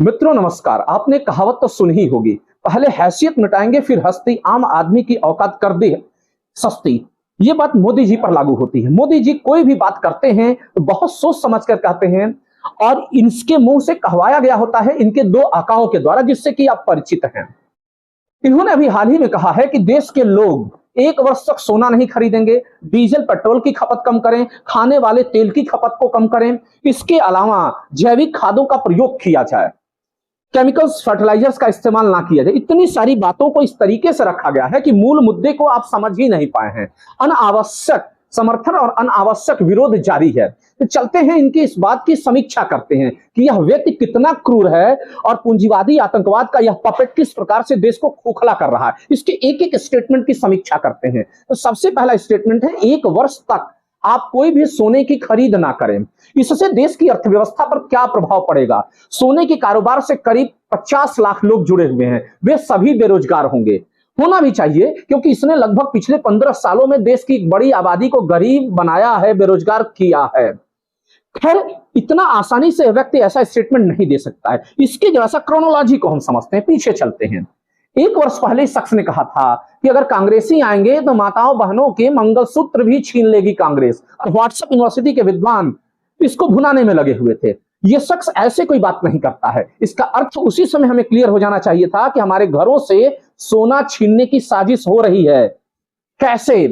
मित्रों नमस्कार। आपने कहावत तो सुनी ही होगी, पहले हैसियत मिटाएंगे फिर हस्ती, आम आदमी की औकात कर दी सस्ती। ये बात मोदी जी पर लागू होती है। मोदी जी कोई भी बात करते हैं तो बहुत सोच समझ कर कहते हैं और इनके मुंह से कहवाया गया होता है इनके दो आकाओं के द्वारा, जिससे कि आप परिचित हैं। इन्होंने अभी हाल ही में कहा है कि देश के लोग 1 वर्ष तक सोना नहीं खरीदेंगे, डीजल पेट्रोल की खपत कम करें, खाने वाले तेल की खपत को कम करें, इसके अलावा जैविक खादों का प्रयोग किया जाए, केमिकल्स फर्टिलाइजर्स का इस्तेमाल ना किया जाए। इतनी सारी बातों को इस तरीके से रखा गया है कि मूल मुद्दे को आप समझ ही नहीं पाए हैं। अनावश्यक समर्थन और अनावश्यक विरोध जारी है। तो चलते हैं इनकी इस बात की समीक्षा करते हैं कि यह व्यक्ति कितना क्रूर है और पूंजीवादी आतंकवाद का यह पपेट किस प्रकार से देश को खोखला कर रहा है। इसके एक एक स्टेटमेंट की समीक्षा करते हैं। तो सबसे पहला स्टेटमेंट है, 1 वर्ष तक आप कोई भी सोने की खरीद ना करें। इससे देश की अर्थव्यवस्था पर क्या प्रभाव पड़ेगा? सोने के कारोबार से करीब 50 लाख लोग जुड़े हुए हैं, वे सभी बेरोजगार होंगे। होना भी चाहिए, क्योंकि इसने लगभग पिछले 15 सालों में देश की एक बड़ी आबादी को गरीब बनाया है, बेरोजगार किया है। खैर, इतना आसानी से व्यक्ति ऐसा स्टेटमेंट नहीं दे सकता है। इसके जरा सा क्रोनोलॉजी को हम समझते हैं, पीछे चलते हैं। 1 वर्ष पहले इस शख्स ने कहा था कि अगर कांग्रेसी आएंगे तो माताओं बहनों के मंगलसूत्र भी छीन लेगी कांग्रेस, और व्हाट्सएप यूनिवर्सिटी के विद्वान इसको भुनाने में लगे हुए थे। यह शख्स ऐसे कोई बात नहीं करता है। इसका अर्थ उसी समय हमें क्लियर हो जाना चाहिए था कि हमारे घरों से सोना छीनने की साजिश हो रही है। कैसे?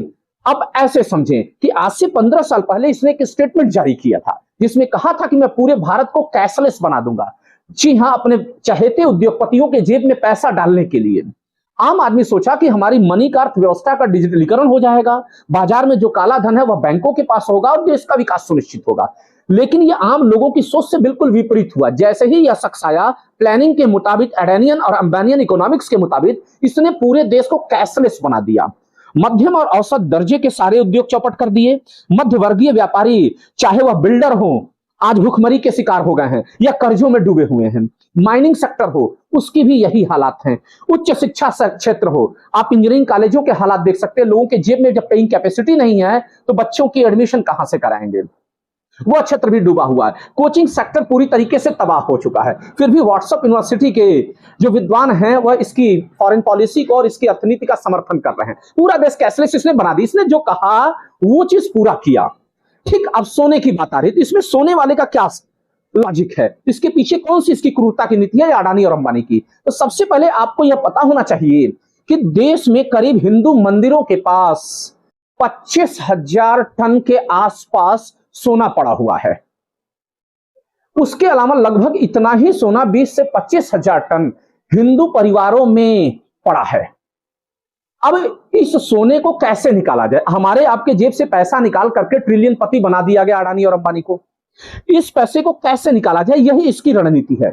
अब ऐसे समझें कि आज से 15 साल पहले इसने एक स्टेटमेंट जारी किया था जिसमें कहा था कि मैं पूरे भारत को कैशलेस बना दूंगा। जी हां, अपने चहेते उद्योगपतियों के जेब में पैसा डालने के लिए। आम आदमी सोचा कि हमारी मनी का अर्थव्यवस्था का डिजिटलीकरण हो जाएगा, बाजार में जो काला धन है वह बैंकों के पास होगा और देश का विकास सुनिश्चित होगा। लेकिन यह आम लोगों की सोच से बिल्कुल विपरीत हुआ। जैसे ही यह शख्स आया, प्लानिंग के मुताबिक, एडेनियन और अंबानियन इकोनॉमिक्स के मुताबिक, इसने पूरे देश को कैशलेस बना दिया। मध्यम और औसत दर्जे के सारे उद्योग चौपट कर दिए। मध्यवर्गीय व्यापारी, चाहे वह बिल्डर हो, आज भुखमरी के शिकार हो गए हैं या कर्जों में डूबे हुए हैं। माइनिंग सेक्टर हो, उसकी भी यही हालात हैं। उच्च शिक्षा क्षेत्र हो, आप इंजीनियरिंग कॉलेजों के हालात देख सकते हैं। लोगों के जेब में जब पेइंग कैपेसिटी नहीं है तो बच्चों की एडमिशन कहां से कराएंगे? वह क्षेत्र भी डूबा हुआ है। कोचिंग सेक्टर पूरी तरीके से तबाह हो चुका है। फिर भी व्हाट्सएप यूनिवर्सिटी के जो विद्वान हैं वह इसकी फॉरेन पॉलिसी को और इसकी अर्थनीति का समर्थन कर रहे हैं। पूरा देश कैशलेस इसने बना दी। इसने जो कहा वो चीज पूरा किया। ठीक, अब सोने की बात आ रही है। इसमें सोने वाले का क्या लॉजिक है? इसके पीछे कौन सी इसकी क्रूरता की नीति है या अडानी और अंबानी की? तो सबसे पहले आपको यह पता होना चाहिए कि देश में करीब हिंदू मंदिरों के पास 25,000 टन के आसपास सोना पड़ा हुआ है। उसके अलावा लगभग इतना ही सोना 20 से 25,000 टन हिंदू परिवारों में पड़ा है। अब इस सोने को कैसे निकाला जाए? हमारे आपके जेब से पैसा निकाल करके ट्रिलियन पति बना दिया गया अडानी और अंबानी को। इस पैसे को कैसे निकाला जाए, यही इसकी रणनीति है।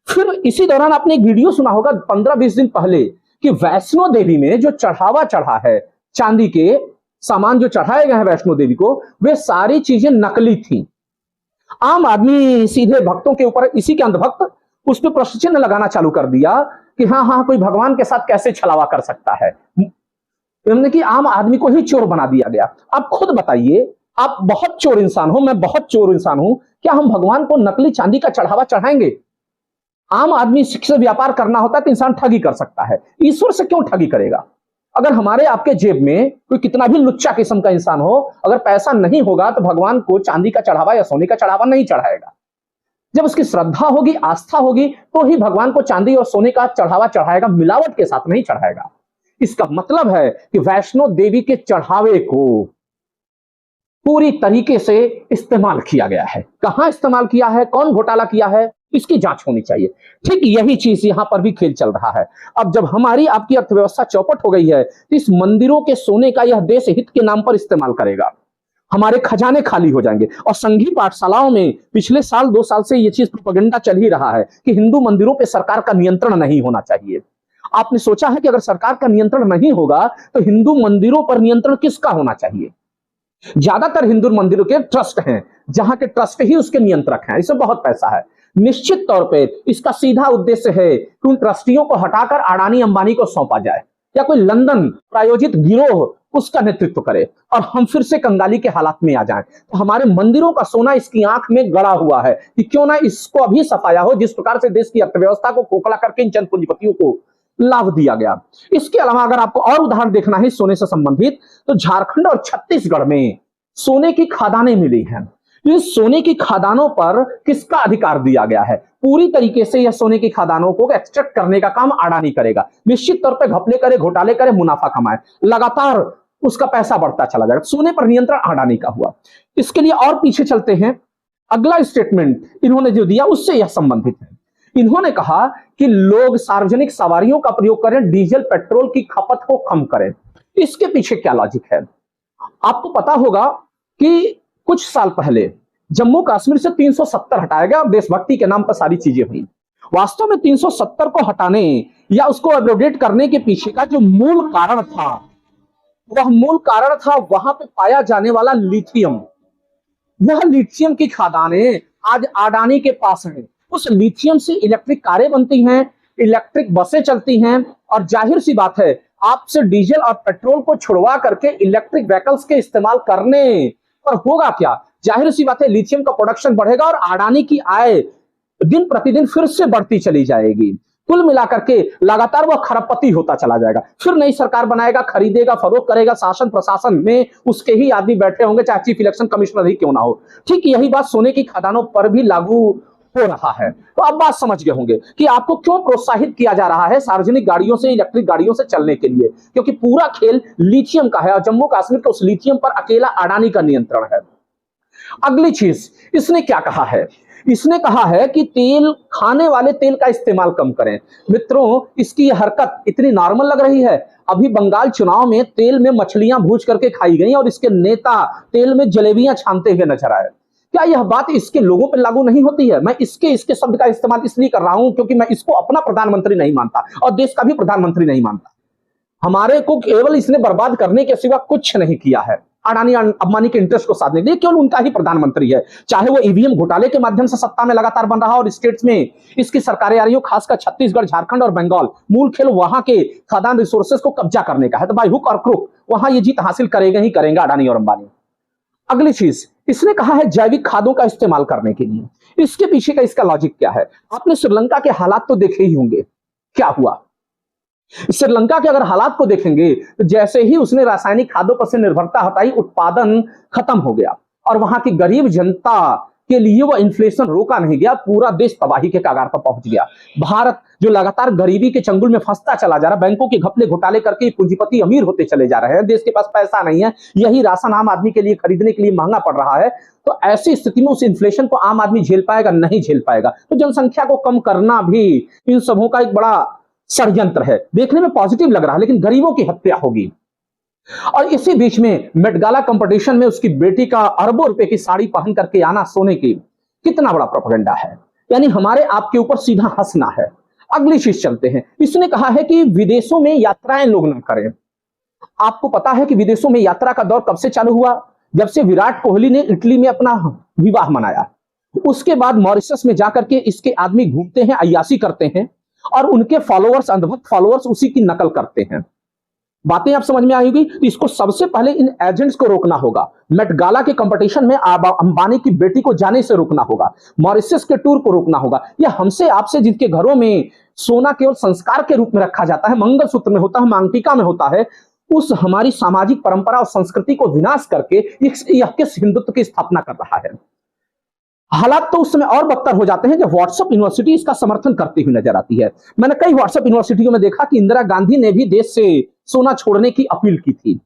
फिर इसी दौरान आपने एक वीडियो सुना होगा 15-20 दिन पहले कि वैष्णो देवी में जो चढ़ावा चढ़ा है, चांदी के सामान जो चढ़ाए गए हैं वैष्णो देवी को, वे सारी चीजें नकली थी। आम आदमी सीधे भक्तों के ऊपर, इसी के अंधभक्त, उस पर प्रश्न चिन्ह लगाना चालू कर दिया कि हाँ, कोई भगवान के साथ कैसे छलावा कर सकता है। कि आम आदमी को ही चोर बना दिया गया। आप खुद बताइए, आप बहुत चोर इंसान हो, मैं बहुत चोर इंसान हूं, क्या हम भगवान को नकली चांदी का चढ़ावा चढ़ाएंगे? आम आदमी से व्यापार करना होता है तो इंसान ठगी कर सकता है, ईश्वर से क्यों ठगी करेगा? अगर हमारे आपके जेब में कोई कितना भी लुच्चा किस्म का इंसान हो, अगर पैसा नहीं होगा तो भगवान को चांदी का चढ़ावा या सोने का चढ़ावा नहीं चढ़ाएगा। जब उसकी श्रद्धा होगी, आस्था होगी, तो ही भगवान को चांदी और सोने का चढ़ावा चढ़ाएगा, मिलावट के साथ नहीं चढ़ाएगा। इसका मतलब है कि वैष्णो देवी के चढ़ावे को पूरी तरीके से इस्तेमाल किया गया है। कहां इस्तेमाल किया है, कौन घोटाला किया है, इसकी जांच होनी चाहिए। ठीक यही चीज यहां पर भी खेल चल रहा है। अब जब हमारी आपकी अर्थव्यवस्था चौपट हो गई है तो इस मंदिरों के सोने का यह देश हित के नाम पर इस्तेमाल करेगा। हमारे खजाने खाली हो जाएंगे। और संघीय पाठशालाओं में पिछले साल 2 साल से यह चीज प्रोपेगेंडा चल ही रहा है कि हिंदू मंदिरों पर सरकार का नियंत्रण नहीं होना चाहिए। आपने सोचा है कि अगर सरकार का नियंत्रण नहीं होगा तो हिंदू मंदिरों पर नियंत्रण किसका होना चाहिए? ज्यादातर हिंदू मंदिरों के ट्रस्ट हैं, जहां के ट्रस्ट ही उसके नियंत्रक हैं। इसमें बहुत पैसा है। निश्चित तौर पे इसका सीधा उद्देश्य है कि उन ट्रस्टियों को हटाकर अडानी अंबानी को सौंपा जाए, या कोई लंदन प्रायोजित गिरोह उसका नेतृत्व करे और हम फिर से कंगाली के हालात में आ जाएं। तो हमारे मंदिरों का सोना इसकी आंख में गड़ा हुआ है कि क्यों ना इसको अभी सफाया हो, जिस प्रकार से देश की अर्थव्यवस्था को खोखला करके इन चंद पूंजीपतियों को लाभ दिया गया। इसके अलावा अगर आपको और उदाहरण देखना है सोने से संबंधित, तो झारखंड और छत्तीसगढ़ में सोने की खदानें मिली हैं। इस सोने की खदानों पर किसका अधिकार दिया गया है? पूरी तरीके से यह सोने की खदानों को एक्सट्रैक्ट करने का काम अडानी करेगा। निश्चित तौर पे घपले करे, घोटाले करे, मुनाफा कमाए, लगातार उसका पैसा बढ़ता चला जाएगा। सोने पर नियंत्रण अडानी का हुआ। इसके लिए और पीछे चलते हैं, अगला स्टेटमेंट इन्होंने जो दिया उससे यह संबंधित है। इन्होंने कहा कि लोग सार्वजनिक सवारियों का प्रयोग करें, डीजल पेट्रोल की खपत को कम करें। इसके पीछे क्या लॉजिक है? आपको पता होगा कि कुछ साल पहले जम्मू कश्मीर से 370 हटाया गया और देशभक्ति के नाम पर सारी चीजें हुई। वास्तव में 370 को हटाने या उसको एब्रोगेट करने के पीछे का जो मूल कारण था, वह मूल कारण था वहां पे पाया जाने वाला लिथियम। वह लिथियम की खदानें आज अडानी के पास है। उस लिथियम से इलेक्ट्रिक कारें बनती हैं, इलेक्ट्रिक बसें चलती हैं, और जाहिर सी बात है आपसे डीजल और पेट्रोल को छुड़वा करके इलेक्ट्रिक व्हीकल्स के इस्तेमाल करने पर होगा क्या? जाहिर सी बात है लिथियम का प्रोडक्शन बढ़ेगा और अडानी की आय दिन प्रतिदिन फिर से बढ़ती चली जाएगी। कुल मिलाकर के लगातार वह खरबपति होता चला जाएगा। फिर नई सरकार बनाएगा, खरीदेगा, फरोख्त करेगा, शासन प्रशासन में उसके ही आदमी बैठे होंगे, चाहे चीफ इलेक्शन कमिश्नर ही क्यों ना हो। ठीक यही बात सोने की खदानों पर भी लागू हो रहा है। तो अब बात समझ गए होंगे कि आपको क्यों प्रोत्साहित किया जा रहा है सार्वजनिक गाड़ियों से, इलेक्ट्रिक गाड़ियों से चलने के लिए, क्योंकि पूरा खेल लिथियम का है और जम्मू कश्मीर के उस लिथियम पर अकेला अडानी का नियंत्रण है। अगली चीज इसने क्या कहा है? इसने कहा है कि तेल, खाने वाले तेल का इस्तेमाल कम करें। मित्रों, इसकी यह हरकत इतनी नॉर्मल लग रही है। अभी बंगाल चुनाव में तेल में मछलियां भूज करके खाई गई और इसके नेता तेल में जलेबियां छानते हुए नजर आए। क्या यह बात इसके लोगों पर लागू नहीं होती है? मैं इसके शब्द का इस्तेमाल इसलिए कर रहा हूं क्योंकि मैं इसको अपना प्रधानमंत्री नहीं मानता और देश का भी प्रधानमंत्री नहीं मानता। हमारे को केवल इसने बर्बाद करने के सिवा कुछ नहीं किया है। अडानी अंबानी के इंटरेस्ट को साधने के लिए केवल उनका ही प्रधानमंत्री है। चाहे वो ईवीएम घोटाले के माध्यम से सत्ता में लगातार बन रहा और स्टेट्स में इसकी सरकारें आ रही हो, खासकर छत्तीसगढ़, झारखंड और बंगाल, मूल खेल वहां के खदान रिसोर्सेस को कब्जा करने का है। तो बाय हुक और क्रुक वहां ये जीत हासिल करेगा ही करेगा अडानी और अंबानी। अगली चीज इसने कहा है जैविक खादों का इस्तेमाल करने के लिए। इसके पीछे का इसका लॉजिक क्या है? आपने श्रीलंका के हालात तो देखे ही होंगे, क्या हुआ श्रीलंका के अगर हालात को देखेंगे तो जैसे ही उसने रासायनिक खादों पर से निर्भरता हटाई, उत्पादन खत्म हो गया और वहां की गरीब जनता के लिए वह इन्फ्लेशन रोका नहीं गया, पूरा देश तबाही के कगार पर पहुंच गया। भारत जो लगातार गरीबी के चंगुल में फंसता चला जा रहा, बैंकों के घपले घोटाले करके पूंजीपति अमीर होते चले जा रहे हैं, देश के पास पैसा नहीं है, यही राशन आम आदमी के लिए खरीदने के लिए महंगा पड़ रहा है। तो ऐसी स्थिति में उस इन्फ्लेशन को आम आदमी झेल पाएगा? नहीं झेल पाएगा। तो जनसंख्या को कम करना भी इन सबों का एक बड़ा षड्यंत्र है। देखने में पॉजिटिव लग रहा है लेकिन गरीबों की हत्या होगी। और इसी बीच में मेट-गाला कंपटीशन में उसकी बेटी का अरबों रुपए की साड़ी पहन करके आना सोने की, कितना बड़ा प्रोपेगेंडा है। यानी हमारे आपके ऊपर सीधा हंसना है। अगली चीज चलते हैं। इसने कहा है कि विदेशों में यात्राएं लोग ना करें। आपको पता है कि विदेशों में यात्रा का दौर कब से चालू हुआ? जब से विराट कोहली ने इटली में अपना विवाह मनाया। उसके बाद मॉरिशस में जाकर के इसके आदमी घूमते हैं, अय्याशी करते हैं और उनके फॉलोअर्स, अंधभक्त फॉलोअर्स उसी की नकल करते हैं। बातें आप समझ में आएगी। तो इसको सबसे पहले इन एजेंट्स को रोकना होगा। मेट-गाला के कंपटीशन में अंबानी की बेटी को जाने से रोकना होगा, मॉरिशस के टूर को रोकना होगा। या हमसे आपसे जिनके घरों में सोना केवल संस्कार के रूप में रखा जाता है, मंगलसूत्र में होता है, मांगटिका में होता है, उस हमारी सामाजिक परंपरा और संस्कृति को विनाश करके यह किस हिंदुत्व की स्थापना कर रहा है। हालात तो उस समय और बदतर हो जाते हैं जब व्हाट्सएप यूनिवर्सिटी इसका समर्थन करती हुई नजर आती है। मैंने कई व्हाट्सएप यूनिवर्सिटियों में देखा कि इंदिरा गांधी ने भी देश से सोना छोड़ने की अपील की थी।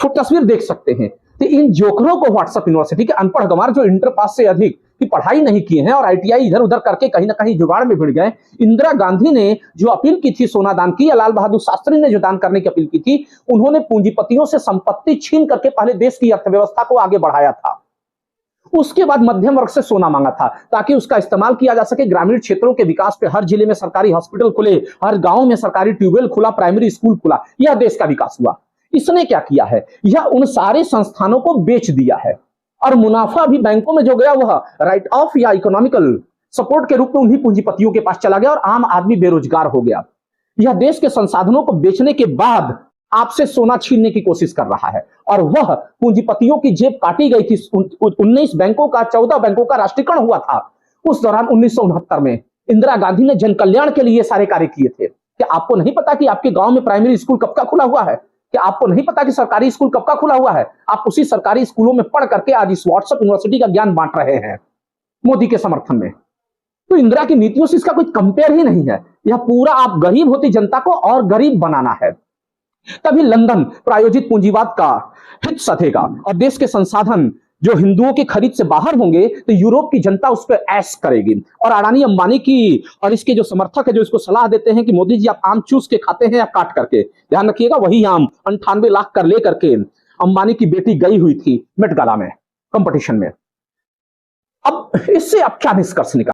तस्वीर देख सकते हैं। तो इन जोकरों को व्हाट्सएप यूनिवर्सिटी के अनपढ़ गंवार जो इंटर पास से अधिक की पढ़ाई नहीं किए हैं और आईटीआई इधर उधर करके कहीं ना कहीं जुगाड़ में भिड़ गए, इंदिरा गांधी ने जो अपील की थी सोना दान की, या लाल बहादुर शास्त्री ने जो दान करने की अपील की थी, उन्होंने पूंजीपतियों से संपत्ति छीन करके पहले देश की अर्थव्यवस्था को आगे बढ़ाया था। उसके बाद मध्यम वर्ग से सोना मांगा था ताकि उसका इस्तेमाल किया जा सके ग्रामीण क्षेत्रों के विकास पे। हर जिले में सरकारी हॉस्पिटल खुले, हर गांव में सरकारी ट्यूबवेल खुला, प्राइमरी स्कूल खुला, यह देश का विकास हुआ। इसने क्या किया है? यह उन सारे संस्थानों को बेच दिया है और मुनाफा भी बैंकों में जो गया वह राइट ऑफ या इकोनॉमिकल सपोर्ट के रूप में उन्हीं पूंजीपतियों के पास चला गया और आम आदमी बेरोजगार हो गया। यह देश के संसाधनों को बेचने के बाद आपसे सोना छीनने की कोशिश कर रहा है। और वह पूंजीपतियों की जेब काटी गई थी। 19 बैंकों का 14 बैंकों का राष्ट्रीयकरण हुआ था उस दौरान 1969 में। इंदिरा गांधी ने जन कल्याण के लिए सारे कार्य किए थे। क्या आपको नहीं पता कि आपके गांव में प्राइमरी स्कूल कब का खुला हुआ है? क्या आपको नहीं पता कि सरकारी स्कूल कब का खुला हुआ है? आप उसी सरकारी स्कूलों में पढ़ करके आज इस व्हाट्सएप यूनिवर्सिटी का ज्ञान बांट रहे हैं मोदी के समर्थन में। तो इंदिरा की नीतियों से इसका कोई कंपेयर ही नहीं है। यह पूरा आप गरीब होती जनता को और गरीब बनाना है। तभी लंदन प्रायोजित पूंजीवाद का हित सधेगा और देश के संसाधन जो हिंदुओं की खरीद से बाहर होंगे तो यूरोप की जनता उस पर ऐश करेगी। और अडानी अंबानी की और इसके जो समर्थक है जो इसको सलाह देते हैं कि मोदी जी आप आम चूस के खाते हैं या काट करके, ध्यान रखिएगा वही आम 98 लाख कर ले करके अंबानी की बेटी गई हुई थी मेट गाला में कंपटीशन में। अब इससे आप क्या निष्कर्ष निकाल